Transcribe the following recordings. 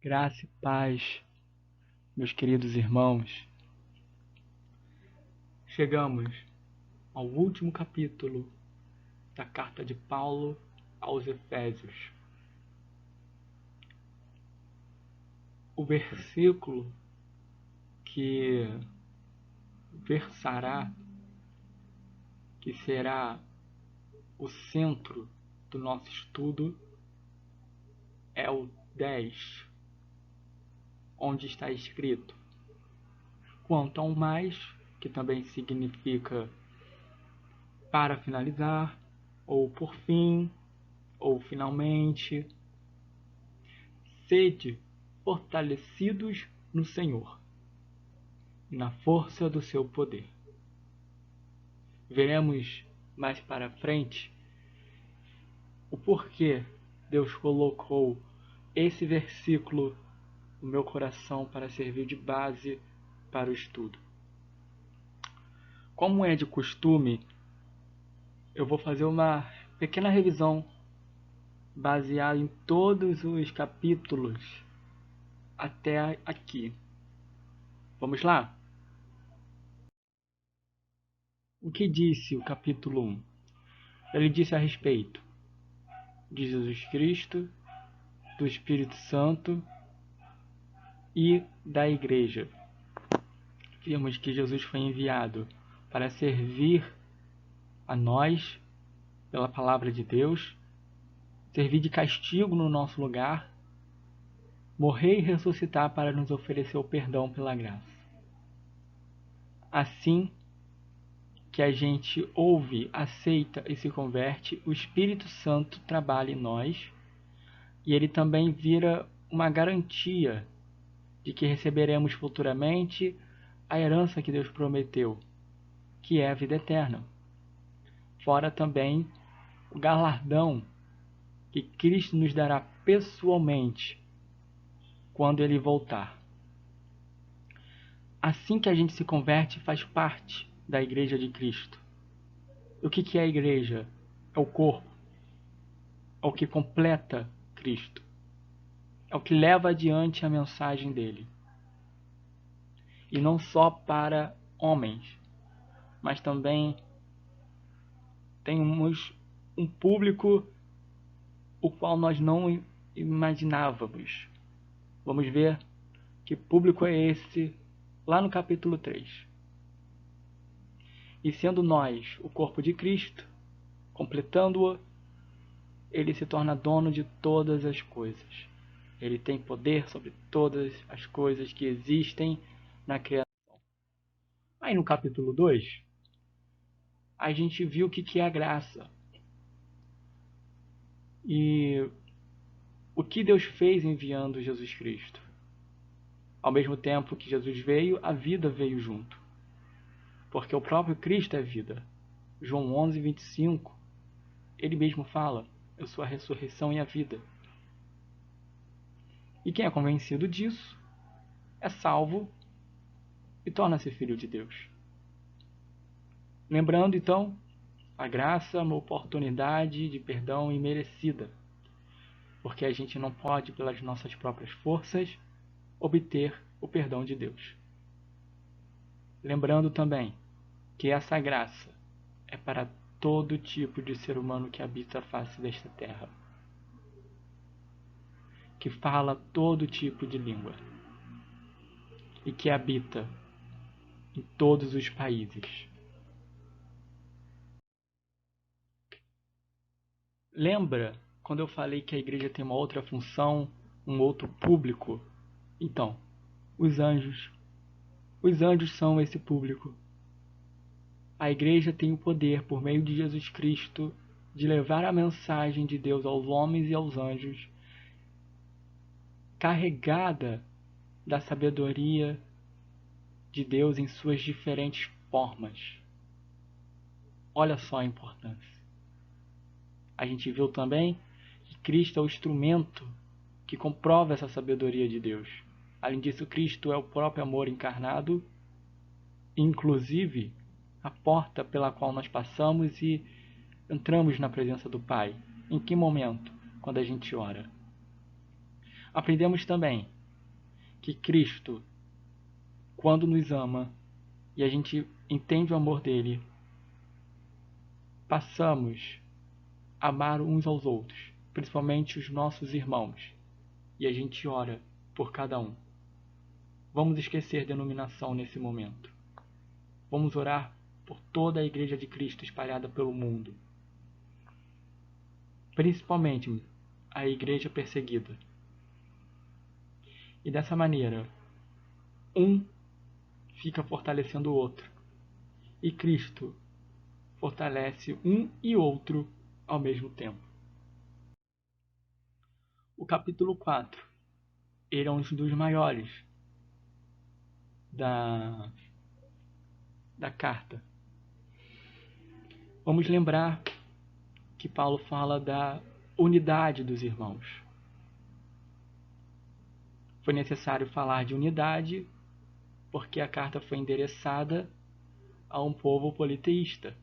Graça e paz, meus queridos irmãos. Chegamos ao último capítulo da carta de Paulo aos Efésios. O versículo que versará, que será o centro do nosso estudo, é o 10, onde está escrito: quanto ao mais, que também significa para finalizar, ou por fim, ou finalmente, sede fortalecidos no Senhor e na força do seu poder. Veremos mais para frente o porquê Deus colocou esse versículo no meu coração para servir de base para o estudo. Como é de costume, eu vou fazer uma pequena revisão baseada em todos os capítulos até aqui. Vamos lá? O que disse o capítulo 1? Ele disse a respeito de Jesus Cristo, do Espírito Santo e da Igreja. Vimos que Jesus foi enviado para servir a nós pela palavra de Deus, servir de castigo no nosso lugar, morrer e ressuscitar para nos oferecer o perdão pela graça. Assim que a gente ouve, aceita e se converte, o Espírito Santo trabalha em nós e ele também vira uma garantia de que receberemos futuramente a herança que Deus prometeu, que é a vida eterna. Fora também o galardão que Cristo nos dará pessoalmente quando ele voltar. Assim que a gente se converte, faz parte da Igreja de Cristo. O que é a Igreja? É o corpo, é o que completa Cristo, é o que leva adiante a mensagem dele. E não só para homens, mas também temos um público o qual nós não imaginávamos. Vamos ver que público é esse lá no capítulo 3. E sendo nós o corpo de Cristo, completando-o, ele se torna dono de todas as coisas. Ele tem poder sobre todas as coisas que existem na criação. Aí no capítulo 2, a gente viu o que é a graça. E o que Deus fez enviando Jesus Cristo. Ao mesmo tempo que Jesus veio, a vida veio junto. Porque o próprio Cristo é vida. João 11, 25, ele mesmo fala: eu sou a ressurreição e a vida. E quem é convencido disso é salvo e torna-se filho de Deus. Lembrando então, a graça é uma oportunidade de perdão imerecida, porque a gente não pode, pelas nossas próprias forças, obter o perdão de Deus. Lembrando também que essa graça é para todo tipo de ser humano que habita a face desta terra, que fala todo tipo de língua e que habita em todos os países. Lembra quando eu falei que a igreja tem uma outra função, um outro público? Então, os anjos. Os anjos são esse público. A igreja tem o poder, por meio de Jesus Cristo, de levar a mensagem de Deus aos homens e aos anjos, carregada da sabedoria de Deus em suas diferentes formas. Olha só a importância. A gente viu também que Cristo é o instrumento que comprova essa sabedoria de Deus. Além disso, Cristo é o próprio amor encarnado, inclusive a porta pela qual nós passamos e entramos na presença do Pai. Em que momento? Quando a gente ora. Aprendemos também que Cristo, quando nos ama e a gente entende o amor dele, passamos a amar uns aos outros, principalmente os nossos irmãos, e a gente ora por cada um. Vamos esquecer denominação nesse momento. Vamos orar por toda a Igreja de Cristo espalhada pelo mundo, principalmente a igreja perseguida. E dessa maneira, um fica fortalecendo o outro, e Cristo fortalece um e outro ao mesmo tempo. O capítulo 4, ele é um dos maiores da carta. Vamos lembrar que Paulo fala da unidade dos irmãos. Foi necessário falar de unidade porque a carta foi endereçada a um povo politeísta,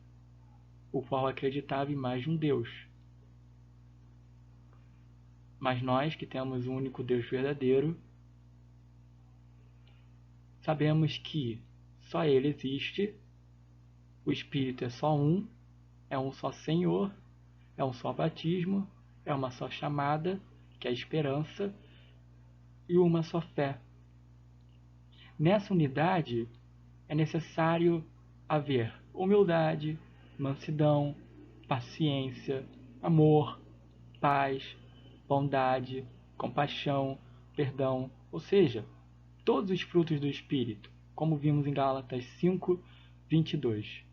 o qual acreditava em mais de um Deus. Mas nós, que temos um único Deus verdadeiro, sabemos que só Ele existe, o Espírito é só um, é um só Senhor, é um só batismo, é uma só chamada, que é a esperança, e uma só fé. Nessa unidade é necessário haver humildade, mansidão, paciência, amor, paz, bondade, compaixão, perdão, ou seja, todos os frutos do Espírito, como vimos em Gálatas 5:22.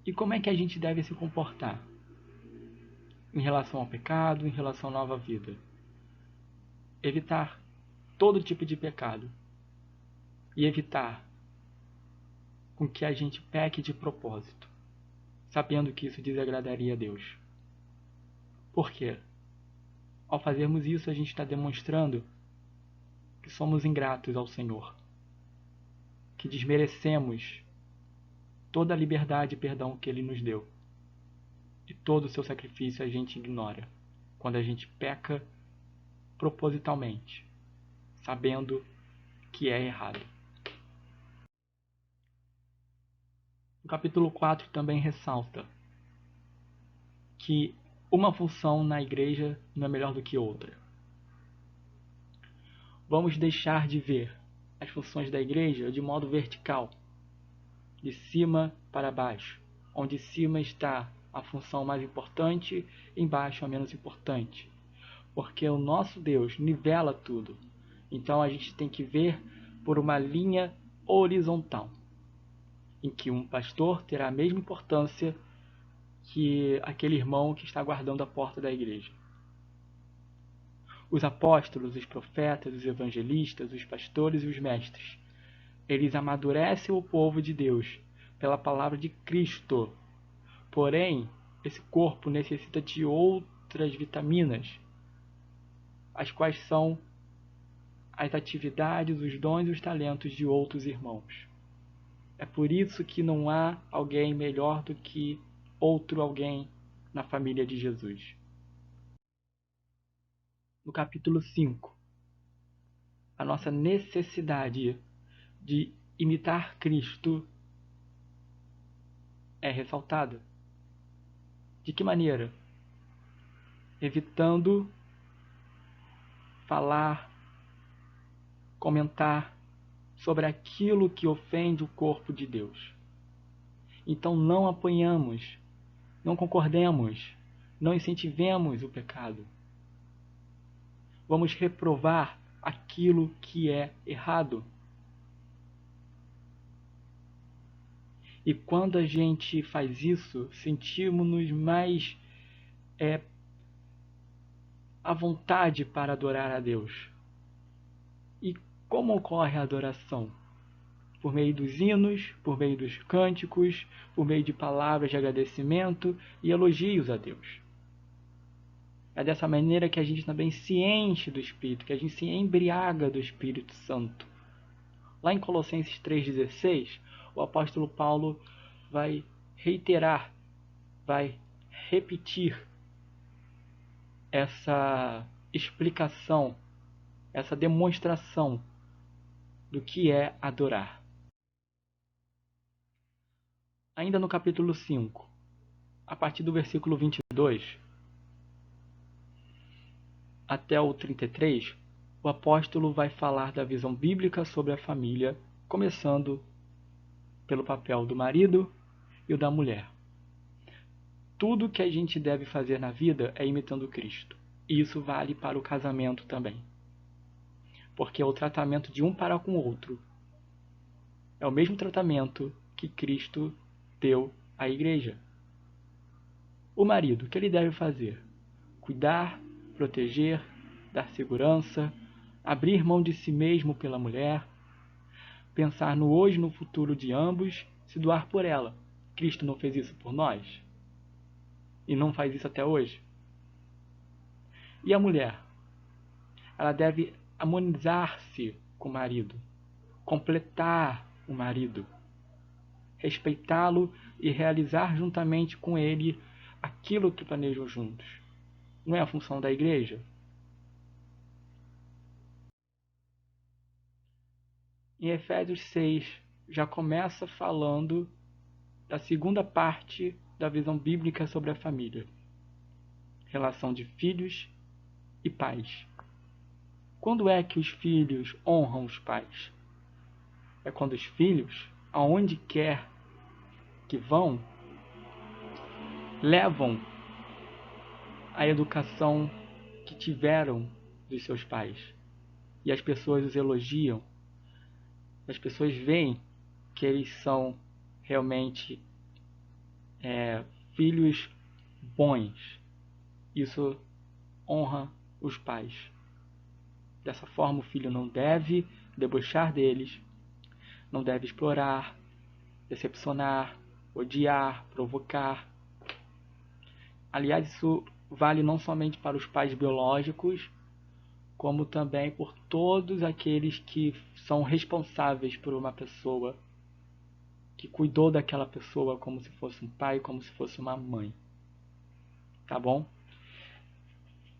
E como é que a gente deve se comportar em relação ao pecado, em relação à nova vida? Evitar todo tipo de pecado e evitar com que a gente peque de propósito, sabendo que isso desagradaria a Deus. Por quê? Ao fazermos isso, a gente está demonstrando que somos ingratos ao Senhor, que desmerecemos toda a liberdade e perdão que Ele nos deu, e todo o seu sacrifício a gente ignora quando a gente peca propositalmente, sabendo que é errado. O capítulo 4 também ressalta que uma função na igreja não é melhor do que outra. Vamos deixar de ver as funções da igreja de modo vertical, de cima para baixo, onde cima está a função mais importante, embaixo a menos importante, porque o nosso Deus nivela tudo. Então a gente tem que ver por uma linha horizontal, em que um pastor terá a mesma importância que aquele irmão que está guardando a porta da igreja. Os apóstolos, os profetas, os evangelistas, os pastores e os mestres, eles amadurecem o povo de Deus pela palavra de Cristo. Porém, esse corpo necessita de outras vitaminas, as quais são as atividades, os dons e os talentos de outros irmãos. É por isso que não há alguém melhor do que outro alguém na família de Jesus. No capítulo 5, a nossa necessidade de imitar Cristo é ressaltada. De que maneira? Evitando falar, comentar sobre aquilo que ofende o corpo de Deus. Então não apoiamos, não concordemos, não incentivemos o pecado. Vamos reprovar aquilo que é errado. E quando a gente faz isso, sentimos-nos mais à vontade para adorar a Deus. E como ocorre a adoração? Por meio dos hinos, por meio dos cânticos, por meio de palavras de agradecimento e elogios a Deus. É dessa maneira que a gente também se enche do Espírito, que a gente se embriaga do Espírito Santo. Lá em Colossenses 3,16, o apóstolo Paulo vai reiterar, vai repetir essa explicação, essa demonstração do que é adorar. Ainda no capítulo 5, a partir do versículo 22 até o 33, o apóstolo vai falar da visão bíblica sobre a família, começando pelo papel do marido e o da mulher. Tudo que a gente deve fazer na vida é imitando Cristo. E isso vale para o casamento também. Porque é o tratamento de um para com o outro. É o mesmo tratamento que Cristo deu à igreja. O marido, o que ele deve fazer? Cuidar, proteger, dar segurança, abrir mão de si mesmo pela mulher, pensar no hoje e no futuro de ambos, se doar por ela. Cristo não fez isso por nós? E não faz isso até hoje? E a mulher? Ela deve harmonizar-se com o marido, completar o marido, respeitá-lo e realizar juntamente com ele aquilo que planejam juntos. Não é a função da igreja? Em Efésios 6, já começa falando da segunda parte da visão bíblica sobre a família. Relação de filhos e pais. Quando é que os filhos honram os pais? É quando os filhos, aonde quer que vão, levam a educação que tiveram dos seus pais. E as pessoas os elogiam. As pessoas veem que eles são realmente filhos bons. Isso honra os pais. Dessa forma, o filho não deve debochar deles, não deve explorar, decepcionar, odiar, provocar. Aliás, isso vale não somente para os pais biológicos, como também por todos aqueles que são responsáveis por uma pessoa, que cuidou daquela pessoa como se fosse um pai, como se fosse uma mãe. Tá bom?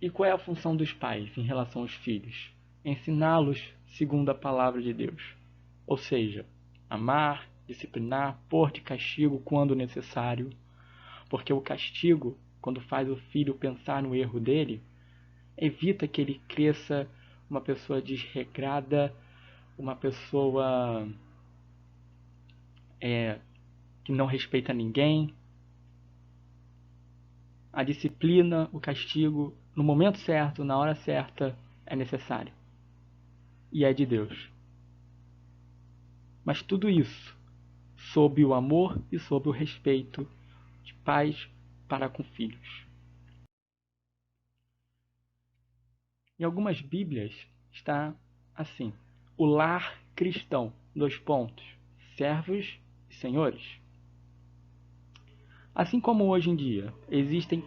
E qual é a função dos pais em relação aos filhos? Ensiná-los segundo a palavra de Deus. Ou seja, amar, disciplinar, pôr de castigo quando necessário. Porque o castigo, quando faz o filho pensar no erro dele, evita que ele cresça uma pessoa desregrada, uma pessoa que não respeita ninguém. A disciplina, o castigo, no momento certo, na hora certa, é necessário. E é de Deus. Mas tudo isso sob o amor e sob o respeito de pais para com filhos. Em algumas Bíblias está assim: o lar cristão, : servos e senhores. Assim como hoje em dia existem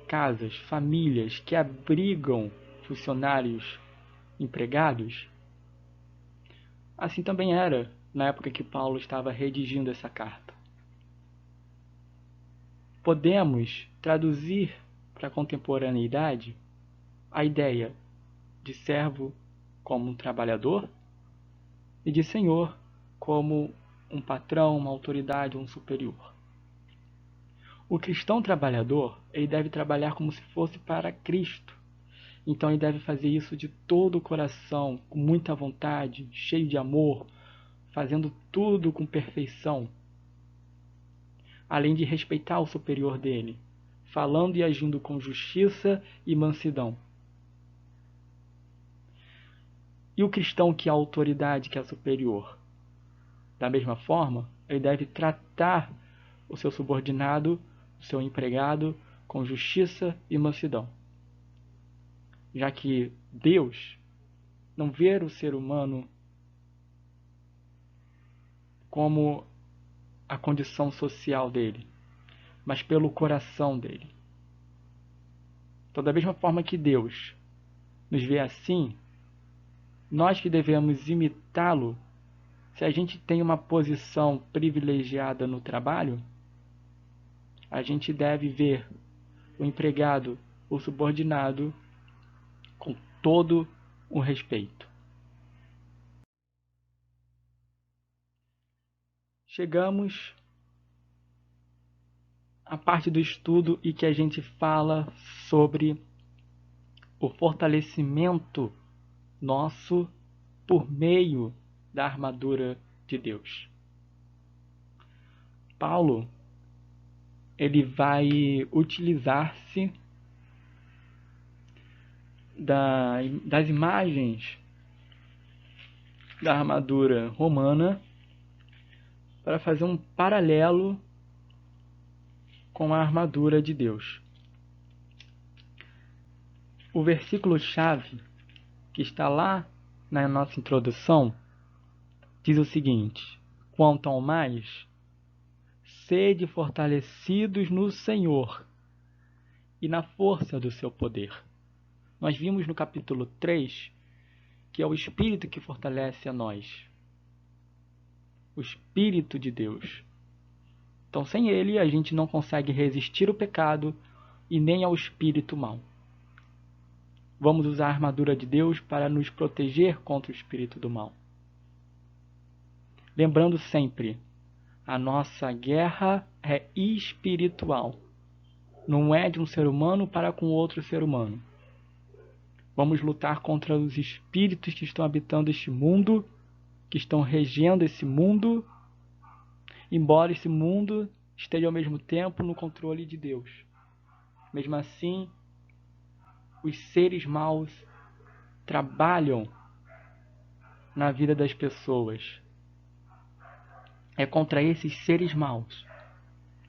casas, famílias que abrigam funcionários empregados, assim também era na época que Paulo estava redigindo essa carta. Podemos traduzir para a contemporaneidade a ideia de servo como um trabalhador e de senhor como um patrão, uma autoridade, um superior. O cristão trabalhador, ele deve trabalhar como se fosse para Cristo. Então ele deve fazer isso de todo o coração, com muita vontade, cheio de amor, fazendo tudo com perfeição. Além de respeitar o superior dele, falando e agindo com justiça e mansidão. E o cristão que é a autoridade, que é superior? Da mesma forma, ele deve tratar o seu subordinado, o seu empregado, com justiça e mansidão. Já que Deus não vê o ser humano como a condição social dele, mas pelo coração dele. Então, da mesma forma que Deus nos vê assim, nós que devemos imitá-lo, se a gente tem uma posição privilegiada no trabalho, a gente deve ver o empregado o subordinado com todo o respeito. Chegamos à parte do estudo e que a gente fala sobre o fortalecimento nosso por meio da armadura de Deus. Paulo, ele vai utilizar-se das imagens da armadura romana para fazer um paralelo com a armadura de Deus. O versículo-chave que está lá na nossa introdução diz o seguinte: quanto ao mais, sede fortalecidos no Senhor e na força do seu poder. Nós vimos no capítulo 3 que é o Espírito que fortalece a nós. O Espírito de Deus. Então, sem ele, a gente não consegue resistir ao pecado e nem ao espírito mau. Vamos usar a armadura de Deus para nos proteger contra o espírito do mal. Lembrando sempre, a nossa guerra é espiritual. Não é de um ser humano para com outro ser humano. Vamos lutar contra os espíritos que estão habitando este mundo, que estão regendo esse mundo, embora esse mundo esteja ao mesmo tempo no controle de Deus. Mesmo assim, os seres maus trabalham na vida das pessoas. É contra esses seres maus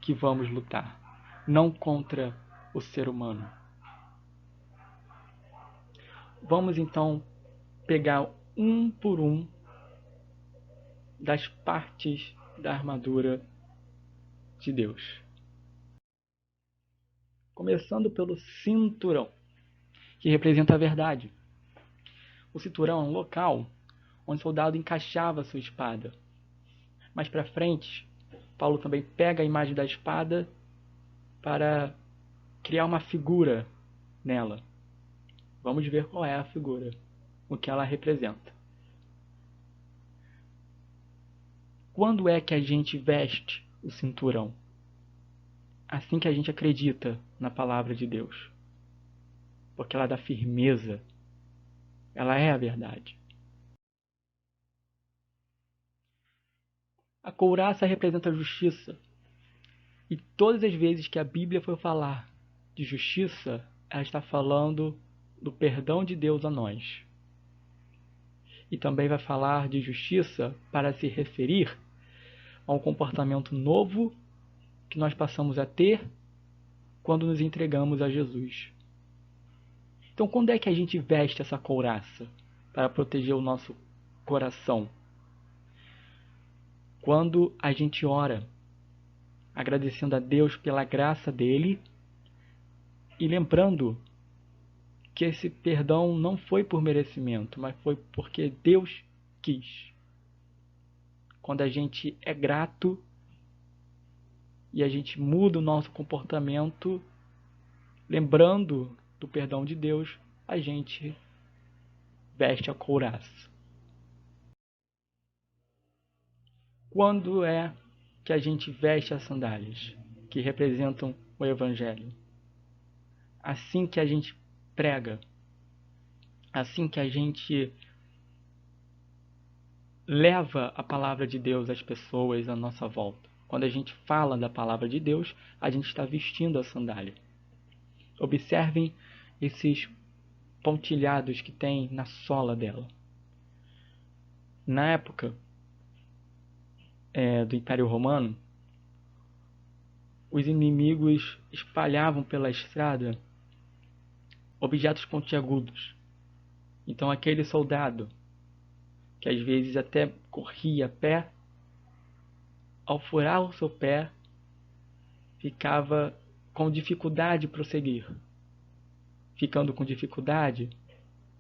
que vamos lutar, não contra o ser humano. Vamos então pegar um por um das partes da armadura de Deus. Começando pelo cinturão, que representa a verdade. O cinturão é um local onde o soldado encaixava sua espada. Mais para frente, Paulo também pega a imagem da espada para criar uma figura nela. Vamos ver qual é a figura, o que ela representa. Quando é que a gente veste o cinturão? Assim que a gente acredita na palavra de Deus. Porque ela dá firmeza. Ela é a verdade. A couraça representa a justiça. E todas as vezes que a Bíblia for falar de justiça, ela está falando do perdão de Deus a nós. E também vai falar de justiça para se referir a um comportamento novo que nós passamos a ter quando nos entregamos a Jesus. Então, quando é que a gente veste essa couraça para proteger o nosso coração? Quando a gente ora, agradecendo a Deus pela graça dele e lembrando que esse perdão não foi por merecimento, mas foi porque Deus quis. Quando a gente é grato e a gente muda o nosso comportamento, lembrando do perdão de Deus, a gente veste a couraça. Quando é que a gente veste as sandálias, que representam o Evangelho? Assim que a gente prega, assim que a gente leva a palavra de Deus às pessoas à nossa volta. Quando a gente fala da palavra de Deus, a gente está vestindo a sandália. Observem esses pontilhados que tem na sola dela. Na época do Império Romano, os inimigos espalhavam pela estrada objetos pontiagudos. Então aquele soldado, que às vezes até corria a pé, ao furar o seu pé, ficava com dificuldade de prosseguir. Ficando com dificuldade,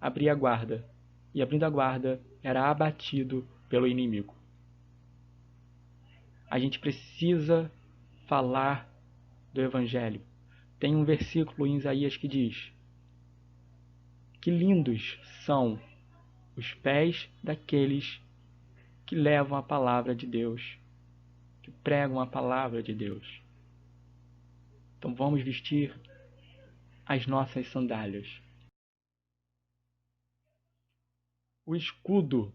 abria a guarda. E abrindo a guarda, era abatido pelo inimigo. A gente precisa falar do Evangelho. Tem um versículo em Isaías que diz: que lindos são os pés daqueles que levam a palavra de Deus, que pregam a palavra de Deus. Então vamos vestir as nossas sandálias. O escudo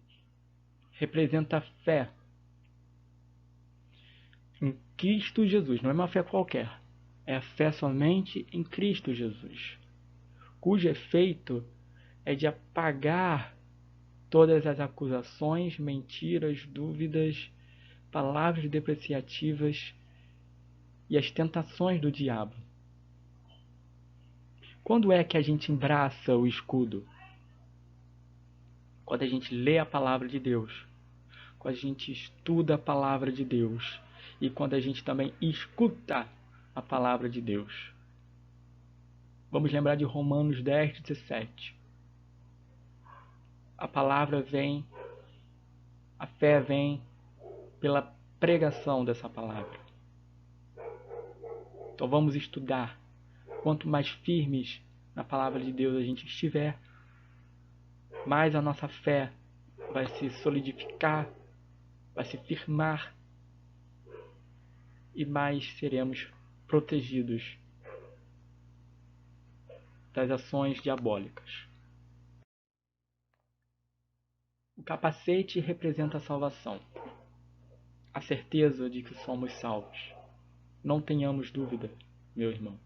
representa a fé em Cristo Jesus. Não é uma fé qualquer. É a fé somente em Cristo Jesus, cujo efeito é de apagar todas as acusações, mentiras, dúvidas, palavras depreciativas e as tentações do diabo. Quando é que a gente embraça o escudo? Quando a gente lê a palavra de Deus, quando a gente estuda a palavra de Deus e quando a gente também escuta a palavra de Deus. Vamos lembrar de Romanos 10:17. A palavra vem, a fé vem pela pregação dessa palavra. Então vamos estudar. Quanto mais firmes na palavra de Deus a gente estiver, mais a nossa fé vai se solidificar, vai se firmar e mais seremos protegidos das ações diabólicas. O capacete representa a salvação, a certeza de que somos salvos. Não tenhamos dúvida, meu irmão.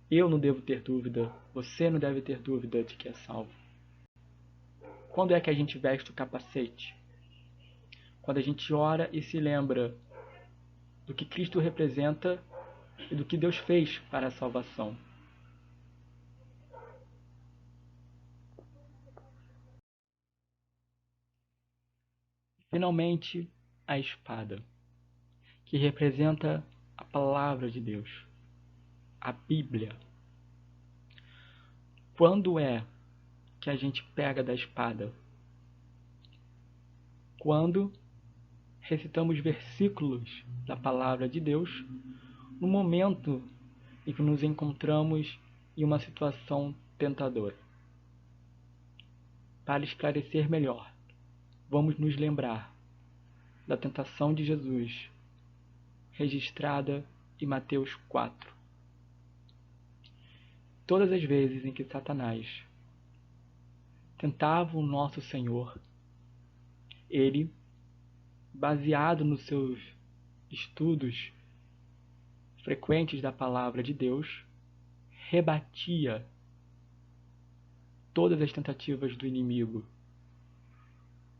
Eu não devo ter dúvida, você não deve ter dúvida de que é salvo. Quando é que a gente veste o capacete? Quando a gente ora e se lembra do que Cristo representa e do que Deus fez para a salvação. Finalmente, a espada, que representa a palavra de Deus, a Bíblia. Quando é que a gente pega da espada? Quando recitamos versículos da palavra de Deus no momento em que nos encontramos em uma situação tentadora. Para esclarecer melhor, vamos nos lembrar da tentação de Jesus, registrada em Mateus 4. Todas as vezes em que Satanás tentava o nosso Senhor, ele, baseado nos seus estudos frequentes da palavra de Deus, rebatia todas as tentativas do inimigo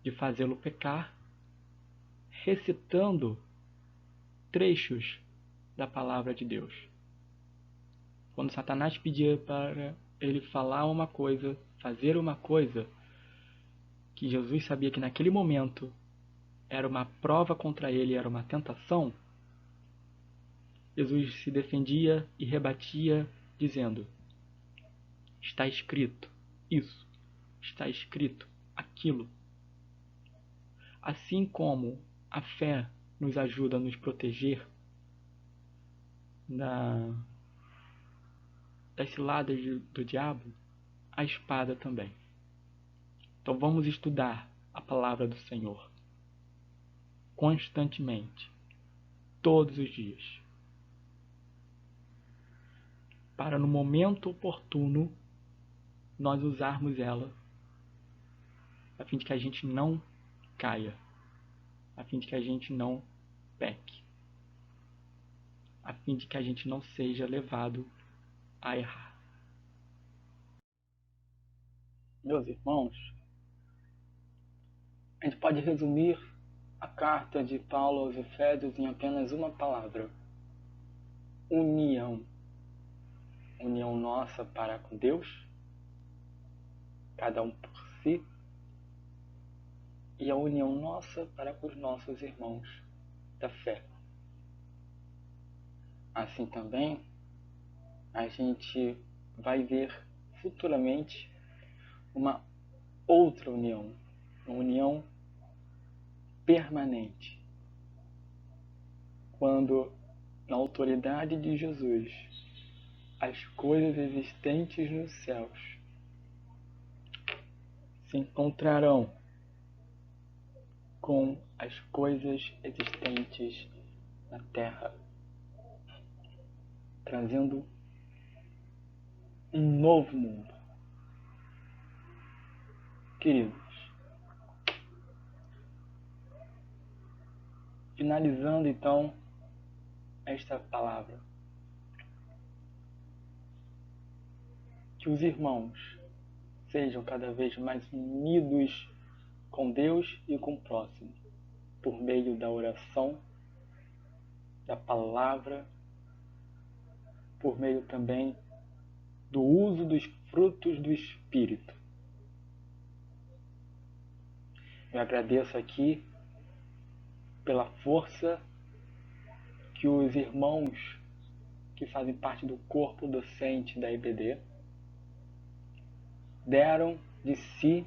de fazê-lo pecar, recitando trechos da palavra de Deus. Quando Satanás pedia para ele falar uma coisa, fazer uma coisa, que Jesus sabia que naquele momento era uma prova contra ele, era uma tentação, Jesus se defendia e rebatia, dizendo: está escrito isso, está escrito aquilo. Assim como a fé nos ajuda a nos proteger das ciladas do diabo, a espada também. Então vamos estudar a palavra do Senhor constantemente, todos os dias, para no momento oportuno nós usarmos ela, a fim de que a gente não caia, a fim de que a gente não peque, a fim de que a gente não seja levado a errar. Meus irmãos, a gente pode resumir a carta de Paulo aos Efésios em apenas uma palavra: união. União nossa para com Deus, cada um por si, e a união nossa para com os nossos irmãos da fé. Assim também, a gente vai ver futuramente uma outra união, uma união permanente, quando na autoridade de Jesus, as coisas existentes nos céus se encontrarão com as coisas existentes na terra, trazendo um novo mundo. Queridos, finalizando então esta palavra, que os irmãos sejam cada vez mais unidos com Deus e com o próximo, por meio da oração, da palavra, por meio também do uso dos frutos do Espírito. Eu agradeço aqui pela força que os irmãos que fazem parte do corpo docente da IBD deram de si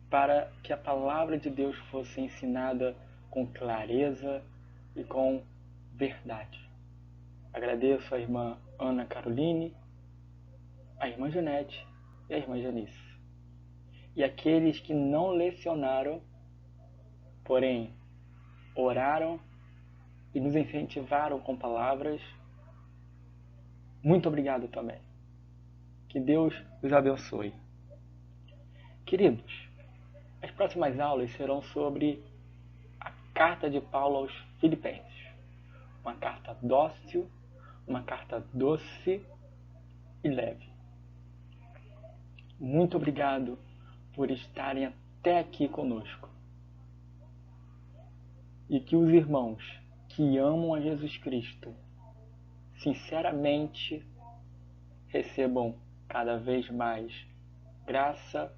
para que a palavra de Deus fosse ensinada com clareza e com verdade. Agradeço a irmã Ana Caroline, a irmã Janete e a irmã Janice. E aqueles que não lecionaram, porém oraram e nos incentivaram com palavras, muito obrigado também. Que Deus os abençoe. Queridos, as próximas aulas serão sobre a carta de Paulo aos Filipenses. Uma carta dócil, uma carta doce e leve. Muito obrigado por estarem até aqui conosco. E que os irmãos que amam a Jesus Cristo sinceramente recebam cada vez mais graça,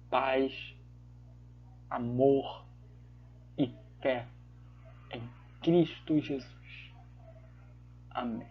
paz, amor e fé em Cristo Jesus. Amém.